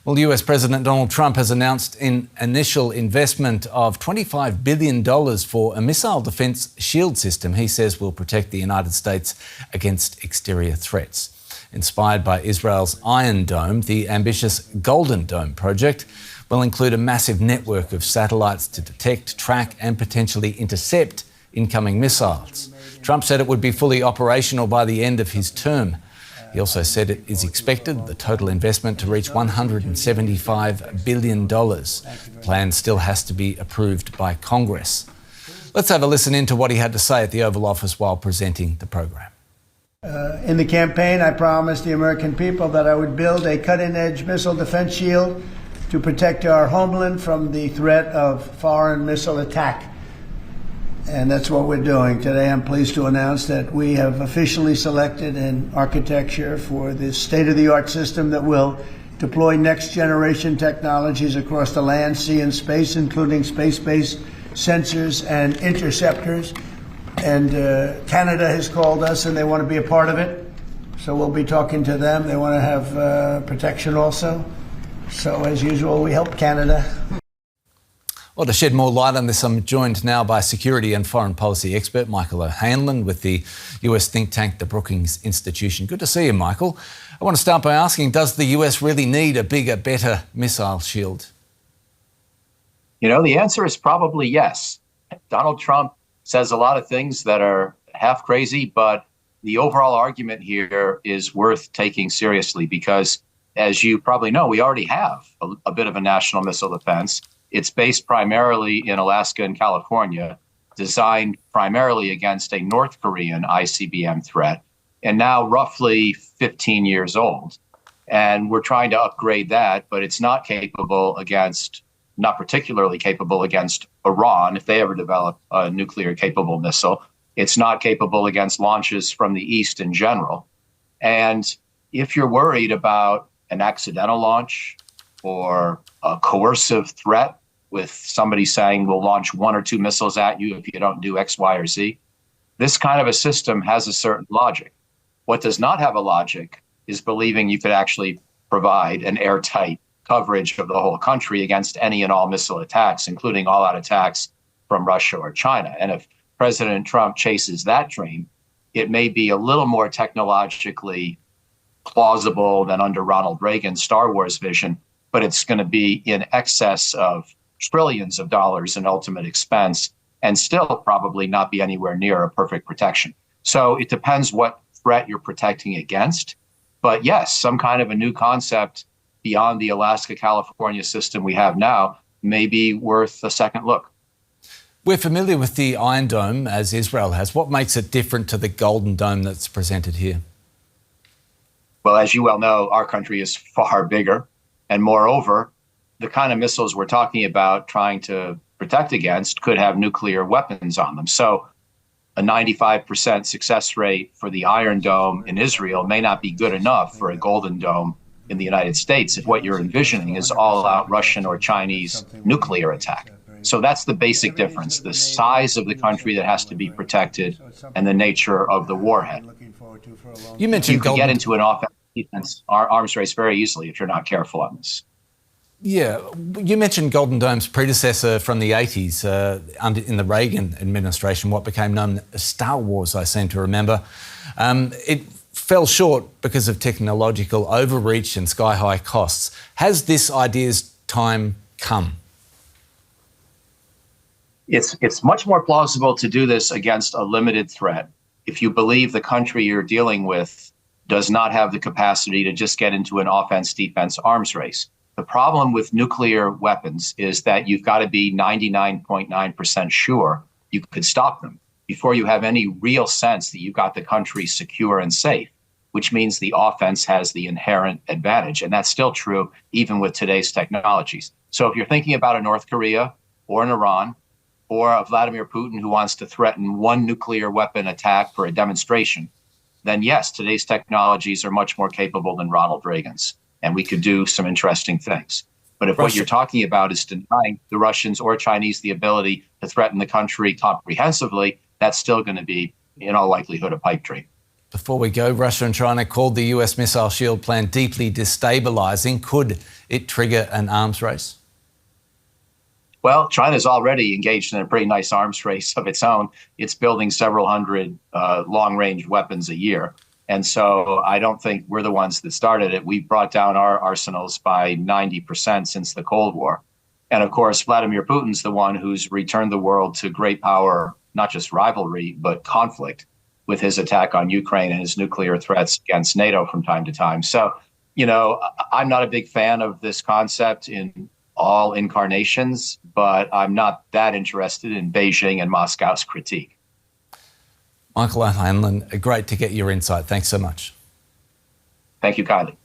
Well, US President Donald Trump has announced an initial investment of $25 billion for a missile defence shield system he says will protect the United States against exterior threats. Inspired by Israel's Iron Dome, the ambitious Golden Dome project will include a massive network of satellites to detect, track and potentially intercept incoming missiles. Trump said it would be fully operational by the end of his term. He also said it is expected the total investment to reach $175 billion. The plan still has to be approved by Congress. Let's have a listen into what he had to say at the Oval Office while presenting the program. In the campaign, I promised the American people that I would build a cutting-edge missile defense shield to protect our homeland from the threat of foreign missile attack. And that's what we're doing. Today, I'm pleased to announce that we have officially selected an architecture for this state-of-the-art system that will deploy next-generation technologies across the land, sea, and space, including space-based sensors and interceptors. And Canada has called us, and they want to be a part of it. So we'll be talking to them. They want to have protection also. So, as usual, we help Canada. Well, to shed more light on this, I'm joined now by security and foreign policy expert Michael O'Hanlon with the US think tank, the Brookings Institution. Good to see you, Michael. I want to start by asking, does the US really need a bigger, better missile shield? You know, the answer is probably yes. Donald Trump says a lot of things that are half crazy, but the overall argument here is worth taking seriously because, as you probably know, we already have a bit of a national missile defense. It's based primarily in Alaska and California, designed primarily against a North Korean ICBM threat, and now roughly 15 years old. And we're trying to upgrade that, but it's not particularly capable against Iran if they ever develop a nuclear capable missile. It's not capable against launches from the East in general. And if you're worried about an accidental launch or a coercive threat with somebody saying we'll launch one or two missiles at you if you don't do X, Y, or Z, this kind of a system has a certain logic. What does not have a logic is believing you could actually provide an airtight coverage of the whole country against any and all missile attacks, including all-out attacks from Russia or China. And if President Trump chases that dream, it may be a little more technologically plausible than under Ronald Reagan's Star Wars vision, but it's going to be in excess of trillions of dollars in ultimate expense and still probably not be anywhere near a perfect protection. So it depends what threat you're protecting against. But yes, some kind of a new concept beyond the Alaska-California system we have now may be worth a second look. We're familiar with the Iron Dome, as Israel has. What makes it different to the Golden Dome that's presented here? Well, as you well know, our country is far bigger. And moreover, the kind of missiles we're talking about trying to protect against could have nuclear weapons on them. So a 95% success rate for the Iron Dome in Israel may not be good enough for a Golden Dome in the United States if what you're envisioning is all-out Russian or Chinese nuclear attack. So that's the basic difference, the size of the country that has to be protected and the nature of the warhead. You mentioned you can get into an offensive defense arms race very easily if you're not careful on this. Yeah, you mentioned Golden Dome's predecessor from the 80s in the Reagan administration, what became known as Star Wars, I seem to remember. It fell short because of technological overreach and sky-high costs. Has this idea's time come? It's much more plausible to do this against a limited threat if you believe the country you're dealing with does not have the capacity to just get into an offense-defense arms race. The problem with nuclear weapons is that you've got to be 99.9% sure you could stop them before you have any real sense that you've got the country secure and safe, which means the offense has the inherent advantage. And that's still true even with today's technologies. So if you're thinking about a North Korea or an Iran or a Vladimir Putin who wants to threaten one nuclear weapon attack for a demonstration, then yes, today's technologies are much more capable than Ronald Reagan's. And we could do some interesting things. But if what you're talking about is denying the Russians or Chinese the ability to threaten the country comprehensively, that's still going to be, in all likelihood, a pipe dream. Before we go, Russia and China called the US missile shield plan deeply destabilising. Could it trigger an arms race? Well, China's already engaged in a pretty nice arms race of its own. It's building several hundred long-range weapons a year. And so I don't think we're the ones that started it. We've brought down our arsenals by 90% since the Cold War. And of course, Vladimir Putin's the one who's returned the world to great power, not just rivalry, but conflict, with his attack on Ukraine and his nuclear threats against NATO from time to time. So, I'm not a big fan of this concept in all incarnations, but I'm not that interested in Beijing and Moscow's critique. Michael O'Hanlon, great to get your insight. Thanks so much. Thank you kindly.